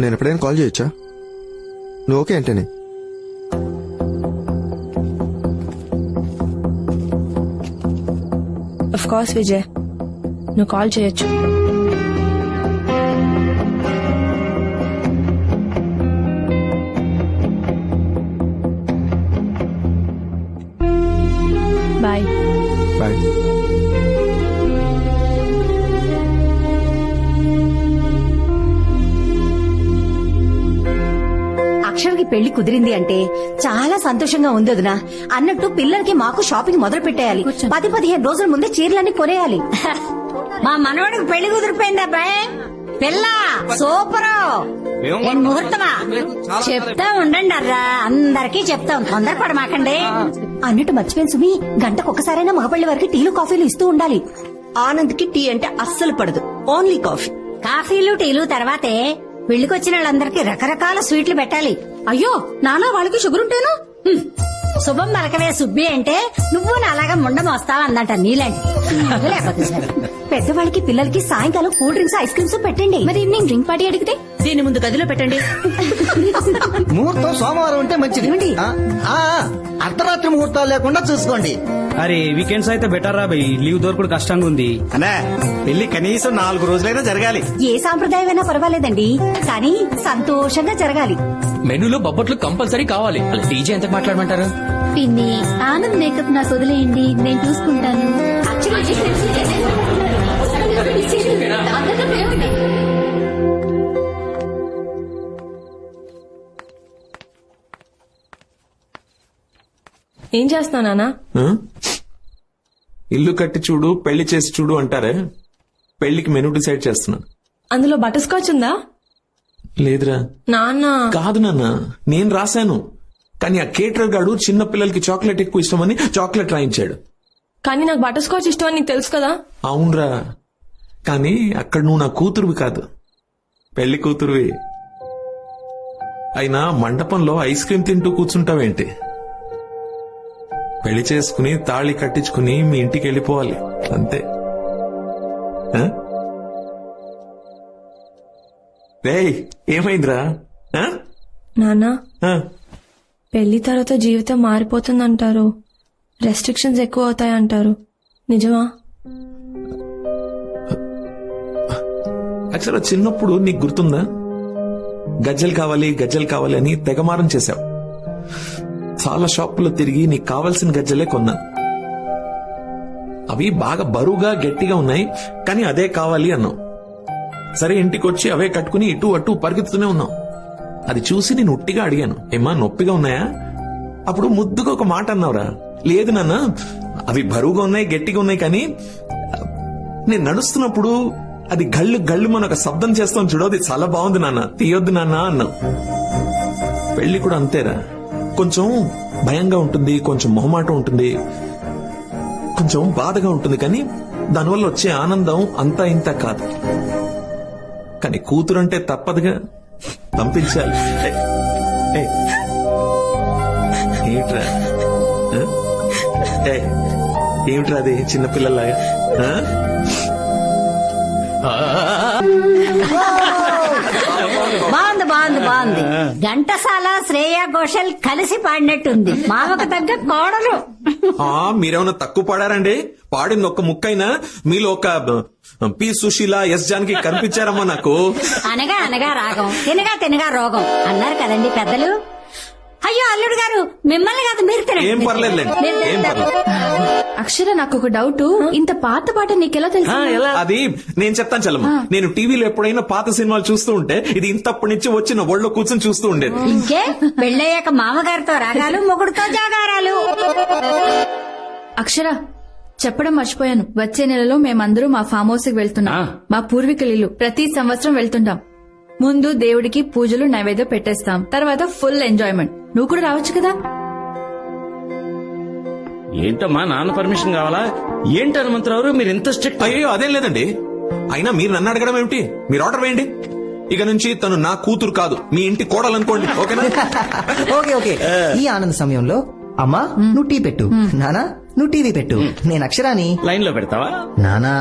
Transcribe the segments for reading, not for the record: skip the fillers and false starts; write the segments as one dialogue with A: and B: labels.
A: నేను ఎప్పుడైనా కాల్ చేయొచ్చా? నువ్వు ఓకే అంటేనే.
B: ఆఫ్ కోర్స్ విజయ్, నువ్వు కాల్ చేయొచ్చు. బాయ్.
A: బాయ్.
C: అక్షర్కి పెళ్లి కుదిరింది అంటే చాలా సంతోషంగా ఉంది వదినా. అన్నట్టు పిల్లలకి మాకు షాపింగ్ మొదలు పెట్టేయాలి. 10-15 రోజుల ముందే చీరలన్నీ కొనేయాలి. మా మనవడికి పెళ్లి కుదిరిపోయింది అబ్బాయి. పిల్ల సూపర్. ముహూర్తమా చెప్తా ఉండండి అర్రా, అందరికీ చెప్తాం, తొందరపడమాకండి. అన్నట్టు మర్చిపోయిన సుమి, గంటకు ఒక్కసారైనా మగపల్లి వారికి టీలు కాఫీలు ఇస్తూ ఉండాలి.
D: ఆనంద్ కి టీ అంటే అస్సలు పడదు, ఓన్లీ కాఫీ.
C: కాఫీలు టీలు తర్వాతే పెళ్లికొచ్చిన వాళ్ళందరికీ రకరకాల స్వీట్లు పెట్టాలి. అయ్యో నానా వాళ్ళకి షుగర్ ఉంటేను. శుభం మలకవే సుబ్బి అంటే నువ్వు నాలాగా ముండం వస్తావా అన్నట నీలాంటి. పెద్దవాళ్ళకి పిల్లలకి సాయంకాలం కూల్ డ్రింక్స్ ఐస్ క్రీమ్స్ పెట్టండి. మరి ఈవినింగ్ డ్రింక్ పార్టీ అడిగితే
D: దీని ముందు గదిలో పెట్టండి.
E: ముహూర్తం సోమవారం ఉంటే మంచిది. అర్ధరాత్రి ముహూర్తాలు లేకుండా చూసుకోండి.
F: అరే వీకెండ్స్ అయితే బెటర్ రా భయ్, లీవ్ దొరకడు కష్టంగా ఉంది.
G: అనే పెళ్లి కనీసం 4 రోజులైనా జరగాలి.
C: ఏ సాంప్రదాయమైనా పర్వాలేదండి, కానీ సంతోషంగా జరగాలి.
H: మెనూలో బొబ్బట్లు కంపల్సరీ కావాలి. అలా డీజే ఎంత మాట్లాడమంటారు?
I: పిన్ని ఆనంద్ మేకప్ నాకు వదిలేయండి, నేను చూసుకుంటాను.
B: ఏం చేస్తున్నావు నాన్న?
J: ఇల్లు కట్టి చూడు పెళ్లి చేసి చూడు అంటారే, పెళ్లికి మెనూ డిసైడ్ చేస్తున్నాను.
B: అందులో బటర్ స్కాచ్ ఉందా?
J: లేదురా.
B: నాన్న
J: కాదు నాన్న, నేను రాశాను. కానీ ఆ కేటర్ గాడు చిన్న పిల్లలకి చాక్లెట్ ఎక్కువ ఇష్టమని చాక్లెట్ రాయించాడు.
B: కానీ నాకు బటర్ స్కాచ్ ఇష్టం అని నీకు తెలుసు కదా.
J: అవునరా, కానీ అక్కడ నువ్వు నా కూతురువి కాదు, పెళ్లి కూతురువి. అయినా మండపంలో ఐస్ క్రీమ్ తింటూ కూర్చుంటావేంటి? పెళ్లి చేసుకుని తాళి కట్టించుకుని మీ ఇంటికి వెళ్ళిపోవాలి అంతే. రేయ్ ఏమైందిరా?
B: నాన్న పెళ్లి తర్వాత జీవితం మారిపోతుందంటారు, రెస్ట్రిక్షన్స్ ఎక్కువ అవుతాయంటారు, నిజమా?
J: అక్షర చిన్నప్పుడు నీకు గుర్తుందా, గజ్జలు కావాలి గజ్జలు కావాలి అని తెగమారం చేశావు. చాలా షాపుల్లో తిరిగి నీకు కావాల్సిన గజ్జలే కొన్నాను. అవి బాగా బరువుగా గట్టిగా ఉన్నాయి, కానీ అదే కావాలి అన్నావు. సరే ఇంటికి వచ్చి అవే కట్టుకుని ఇటు అటు పరిగెత్తుతూనే ఉన్నావు. అది చూసి నేను ఉట్టిగా అడిగాను, ఏమా నొప్పిగా ఉన్నాయా? అప్పుడు ముద్దుగా ఒక మాట అన్నావురా, లేదు నాన్న అవి బరువుగా ఉన్నాయి గట్టిగా ఉన్నాయి, కానీ నేను నడుస్తున్నప్పుడు అది గళ్ళు గళ్ళు మన ఒక శబ్దం చేస్తాం చూడు, అది చాలా బాగుంది నాన్న, తీయొద్దు నాన్న అన్నావు. పెళ్లి కూడా అంతేరా, కొంచెం భయంగా ఉంటుంది, కొంచెం మొహమాటం ఉంటుంది, కొంచెం బాధగా ఉంటుంది, కానీ దానివల్ల వచ్చే ఆనందం అంతా ఇంత కాదు. కానీ కూతురంటే తప్పదుగా, పంపించాలి. ఏమిట్రా ఏమిట్రా అది చిన్నపిల్లలాగా?
C: బాగుంది బాగుంది బాగుంది. ఘంటసాల శ్రేయా ఘోషల్ కలిసి పాడినట్టుంది. మామకు తగ్గ కోడలు.
J: మీరేమన్నా తక్కువ పాడారండి? పాడింది ఒక్క ముక్కైనా మీలో ఒక పి సుశీల, ఎస్ జానకి కనిపించారమ్మా నాకు.
C: అనగా అనగా రాగం, తినగా తినగా రోగం అన్నారు కదండి పెద్దలు. అయ్యో అల్లుడు గారు, మిమ్మల్ని కాదు మీరు
J: ఏం పర్లేదులేండి, ఏం పర్లేదు.
I: అక్షర నాకు ఒక డౌట్, ఇంత పాత పాట నీకెలా తెలుసు?
J: అది నేను చెప్తాను చల్లమ్మ. నేను టీవీలో ఎప్పుడైనా పాత సినిమాలు చూస్తూ ఉంటే ఇది ఇంతప్పటి నుంచి వచ్చి నా ఒళ్ళో కూర్చొని చూస్తూ ఉండేది.
C: ఇంకే పెళ్ళయ్యాక మామగారితో రాగాలు, మొగుడుతో జాగారాలు.
I: అక్షర చెప్పడం మర్చిపోయాను, వచ్చే నెలలో మేమందరూ మా ఫామ్ హౌస్ కి వెళ్తున్నాం. మా పూర్వీకుల ఇల్లు. ప్రతి సంవత్సరం వెళ్తుంటాం. ముందు దేవుడికి పూజలు నైవేద్యం పెట్టేస్తాం, తర్వాత ఫుల్ ఎంజాయ్మెంట్. నువ్వు కూడా రావచ్చు కదా.
F: ఏంటమ్మా నాన్న పర్మిషన్ కావాలా? ఏంటి హనుమంతరావు మీరు ఎంత స్ట్రిక్ట్?
J: అయ్యో అదేం లేదండి, అయినా మీరు నన్ను అడగడం ఏమిటి? మీరు ఆర్డర్ వేయండి. ఇక నుంచి తను నా కూతురు కాదు, మీ ఇంటి కోడలనుకోండి. ఓకేనా?
E: Okay okay. ఈ ఆనంద సమయంలో అమ్మా నువ్వు టీ పెట్టు, నానా నువ్వు టీవీ పెట్టు, నేను అక్షరాని
F: లైన్ లో పెడతావా?
E: నానా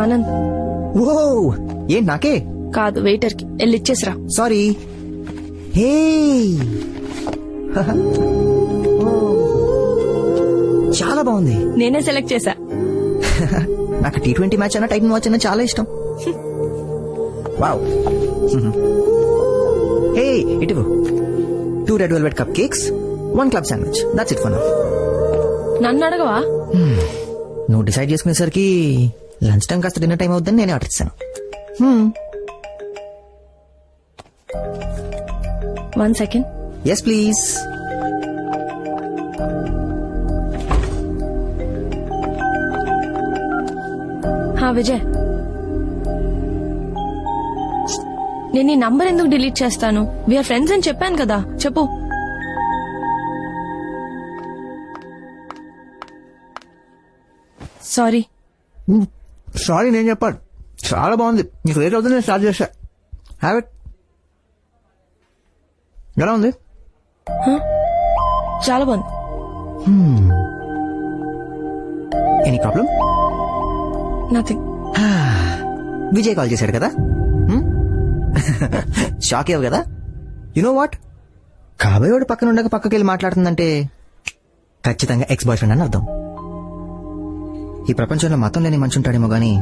B: ఆనంద్
E: ఓ ఏంటి నాకే
B: కాదు వెయిటర్ కి వెళ్ళి ఇచ్చేసిరా.
E: సారీ. హే చాలా బాగుంది.
B: నేనే సెలెక్ట్ చేశా.
E: నాకు T20 మ్యాచ్ అన్న టైటన్ వాచ్ అన్న చాలా ఇష్టం. వావ్. హే ఇటు 2 red velvet cup cakes, 1 club sandwich. That's it for now.
B: నన్ను అడగవా?
E: నువ్వు డిసైడ్ చేసుకునేసరికి లంచ్ టైం కాస్త డిన్నర్ టైం అవుద్దని నేనే ఆర్డర్ ఇస్తాను.
B: 1 సెకండ్.
E: Yes please.
B: విజయ్, నేను ఈ నంబర్ ఎందుకు డిలీట్ చేస్తాను? వీఆర్ ఫ్రెండ్స్ అని చెప్పాను కదా. చెప్పు. సారీ.
E: సారీ నేను చెప్పాను. చాలా బాగుంది. నీకు లేట్ అవుతుంది, నేను స్టార్ట్ చేశా. Have it. ఎలా ఉంది?
B: చాలా బాగుంది.
E: Any problem?
B: Nothing.
E: Vijay call చేశాడు కదా, షాక్ అయ్యావు కదా. యు నో వాట్, కాబోయేవాడు పక్కన ఉండగా పక్కకి వెళ్ళి మాట్లాడుతుందంటే ఖచ్చితంగా ఎక్స్ బాయ్ ఫ్రెండ్ అని అర్థం. ఈ ప్రపంచంలో మతం లేని మనిషి ఉంటాడేమో గానీ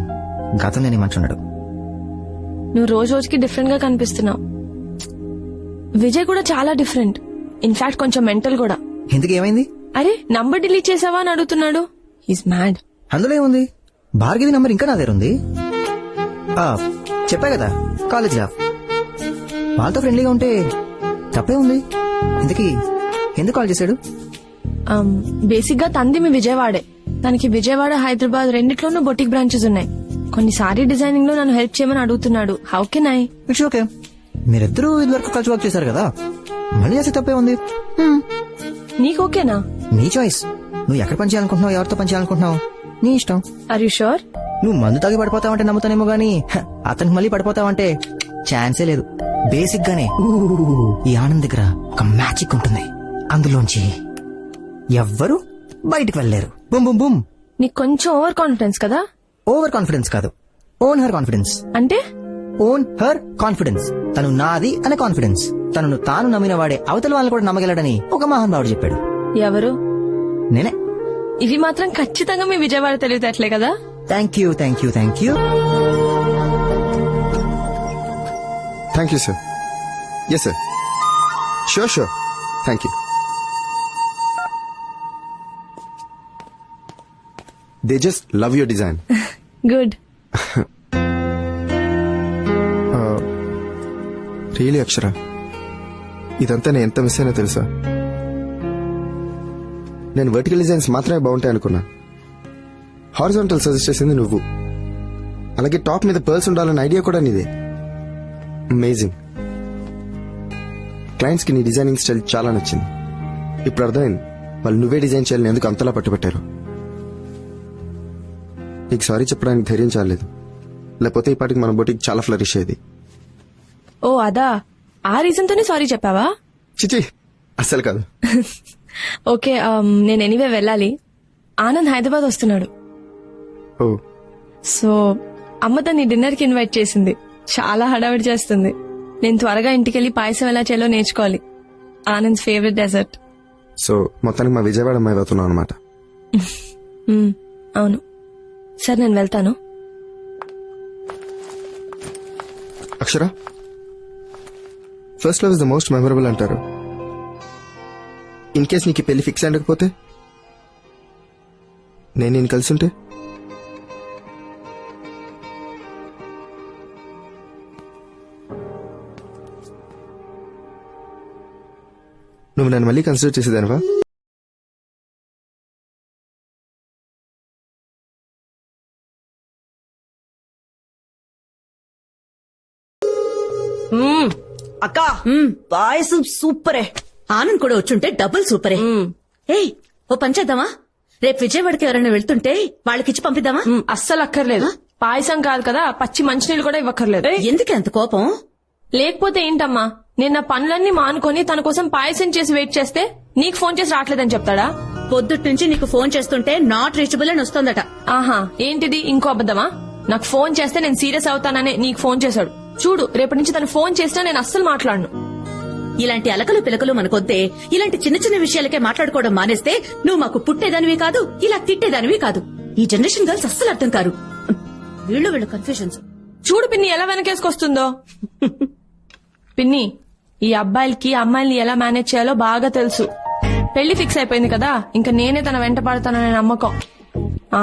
E: గతం లేని మనిషి ఉండడు.
B: నువ్వు రోజు రోజుకి డిఫరెంట్ గా కనిపిస్తున్నావు. విజయ్ కూడా చాలా డిఫరెంట్. ఇన్ఫాక్ట్ కొంచెం మెంటల్ కూడా.
E: ఎందుకు ఏమైంది?
B: అరే నంబర్ డిలీట్ చేసావా అని అడుగుతున్నాడు. He's mad.
E: అందులో ఏముంది? భార్గవి నంబర్ ఇంకా నా దగ్గర ఉంది. చెప్పా కదా, కాలేజ్ లా వాళ్ళతో ఫ్రెండ్లీగా ఉంటే తప్పే ఉంది. ఇంతకీ ఎందుకు కాల్ చేశాడు?
B: బేసిక్ గా తంది మీ విజయవాడే. తనకి విజయవాడ, హైదరాబాద్ రెండిట్లోనూ బొటిక్ బ్రాంచెస్ ఉన్నాయి. కొన్ని సారీ డిజైనింగ్ లో నన్ను హెల్ప్ చేయమని అడుగుతున్నాడు. How can I?
E: It's okay. మీరిద్దరూ ఇదివరకు కలిసి వర్క్ చేశారు కదా, మళ్ళీ చేస్తే తప్పే ఉంది.
B: నీకు ఓకేనా?
E: నీ చాయిస్. నువ్వు ఎక్కడ పని చేయాలనుకుంటున్నావు, ఎవరితో పని చేయాలనుకుంటున్నావు, నీ ఇష్టం.
B: Are you sure?
E: నువ్వు మందు తాగి పడిపోతావంటే నమ్ముతానేమో గానీ అతనికి మళ్ళీ పడిపోతావంటే ఛాన్సే లేదు. బేసిక్ గానే ఈ ఆనంద్ దగ్గర ఒక మ్యాజిక్ ఉంటుంది. అందులోంచి ఎవ్వరు బయటికి వెళ్ళలేరు. Boom boom boom.
B: నీకు కొంచెం ఓవర్ కాన్ఫిడెన్స్ కదా?
E: ఓవర్ కాన్ఫిడెన్స్ కాదు, ఓన్ హర్ కాన్ఫిడెన్స్.
B: అంటే
E: ఓన్ హర్ కాన్ఫిడెన్స్. తను నాది అనే కాన్ఫిడెన్స్. తనను తాను నమ్మిన వాడే అవతల వాళ్ళని కూడా నమ్మగలడని ఒక మహానుభావుడు చెప్పాడు.
B: ఎవరు?
E: నేనే.
B: ఇవి మాత్రం ఖచ్చితంగా మీ విజయవాడ తెలివితేటలే కదా?
E: Thank you, thank you, thank you.
A: Thank you sir. Yes sir, sure sure. Thank you. They just love your design.
B: Good.
A: Really Akshara, ఇదంతా నేను ఎంత మిస్ అయినా తెలుసా? నేను వర్టికల్ డిజైన్స్ మాత్రమే బాగుంటాయి అనుకున్నా. హారిజాంటల్ సజెస్ట్ చేసింది నువ్వు. అలాగే టాప్ మీద పర్ల్స్ ఉండాలన్న ఐడియా కూడా నీదే. అమేజింగ్. క్లయింట్స్ కి నీ డిజైనింగ్ స్టైల్ చాలా నచ్చింది. ఇప్పుడు అర్థమైంది వాళ్ళు నువ్వే డిజైన్ చేయాలని ఎందుకు అంతలా పట్టుబట్టారు. నీకు సారీ చెప్పడానికి ధైర్యం చాలేదు, లేకపోతే ఈ పాటికి మన బొటిక్ చాలా ఫ్లరిష్ అయ్యేది.
B: ఓ అదా, ఆ రీజన్ తోనే సారీ చెప్పావా?
A: చిచి అస్సలు కాదు.
B: ఓకే, నేను ఎనీవే వెళ్ళాలి. ఆనంద్ హైదరాబాద్ వస్తున్నాడు.
A: ఓ,
B: సో అమ్మ తన్ని డిన్నర్ కి ఇన్వైట్ చేసింది. చాలా హడావిడి చేస్తుంది. నేను త్వరగా ఇంటికెళ్లి పాయసం ఎలా చేయాలో నేర్చుకోవాలి. Anand favourite dessert.
A: సో మొత్తానికి మా విజయవాడ అమ్మాయి అవుతున్నావు అనమాట.
B: అవును. సరే నేను వెళ్తాను.
A: Akshara, first love is the most memorable అంటారు. ఇన్ కేస్ నీకు పెళ్లి ఫిక్స్ అయ్యకపోతే, నేను కలిసి ఉంటే, నువ్వు నన్ను మళ్ళీ కన్సిడర్ చేసేదానివా?
D: అక్క పాయసం సూపరే.
C: ఆనంద్ కూడా వచ్చుంటే డబుల్ సూపరే. ఏయ్, ఓ పని చేద్దామా? రేపు విజయవాడకి ఎవరైనా వెళ్తుంటే వాళ్ళకిచ్చి పంపిద్దామా?
B: అస్సలు అక్కర్లేదు. పాయసం కాదు కదా, పచ్చి మంచినీళ్ళు కూడా ఇవ్వక్కర్లేదు.
C: ఎందుకు అంత కోపం?
B: లేకపోతే ఏంటమ్మా, నేను నా పనులన్నీ మానుకొని తన కోసం పాయసం చేసి వెయిట్ చేస్తే నీకు ఫోన్ చేసి రావట్లేదని చెప్తాడా?
D: పొద్దుట్ నుంచి నీకు ఫోన్ చేస్తుంటే నాట్ రీచబుల్ అని వస్తోందట.
B: ఆహా, ఏంటిది ఇంకో అబద్ధమా? నాకు ఫోన్ చేస్తే నేను సీరియస్ అవుతాననే నీకు ఫోన్ చేశాడు. చూడు, రేపటి నుంచి తను ఫోన్ చేసినా నేను అస్సలు మాట్లాడను.
D: ఇలాంటి అలకలు పిలకలు మనకొద్దే. ఇలాంటి చిన్న చిన్న విషయాలకే మాట్లాడుకోవడం మానేస్తే నువ్వు మాకు పుట్టేదానివి కాదు, ఇలా తిట్టేదానివి కాదు. ఈ జనరేషన్ గర్ల్స్ అస్సలు అర్థం కారు. వీళ్ళు కన్ఫ్యూజన్స్.
B: చూడు పిన్ని ఎలా వెనకేసుకొస్తుందో. పిన్ని, ఈ అబ్బాయిలకి అమ్మాయిల్ని ఎలా మేనేజ్ చేయాలో బాగా తెలుసు. పెళ్లి ఫిక్స్ అయిపోయింది కదా, ఇంకా నేనే తన వెంట పడతాననే నమ్మకం.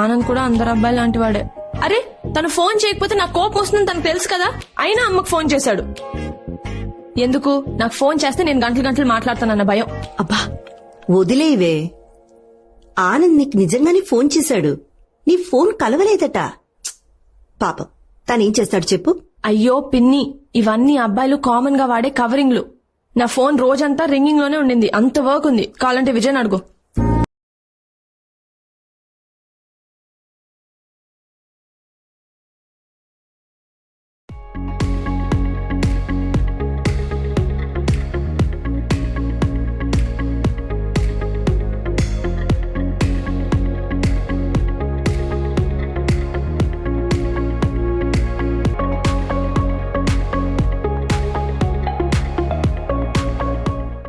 B: ఆనంద్ కూడా అందరు అబ్బాయి లాంటి వాడే. అరే, తను ఫోన్ చేయకపోతే నాకు కోపం వస్తుందని తనకు తెలుసు కదా, అయినా అమ్మకు ఫోన్ చేశాడు. ఎందుకు? నాకు ఫోన్ చేస్తే నేను గంటలు గంటలు మాట్లాడతానన్న భయం.
D: అబ్బా వదిలేవే. ఆనంద్ నీకు నిజంగానే ఫోన్ చేశాడు. నీ ఫోన్ కలవలేదట. పాపం తనేం చేస్తాడు చెప్పు.
B: అయ్యో పిన్ని, ఇవన్నీ అబ్బాయిలు కామన్ గా వాడే కవరింగ్లు. నా ఫోన్ రోజంతా రింగింగ్ లోనే ఉండింది. అంత వర్క్ ఉంది. కావాలంటే విజయ్ అడుగు.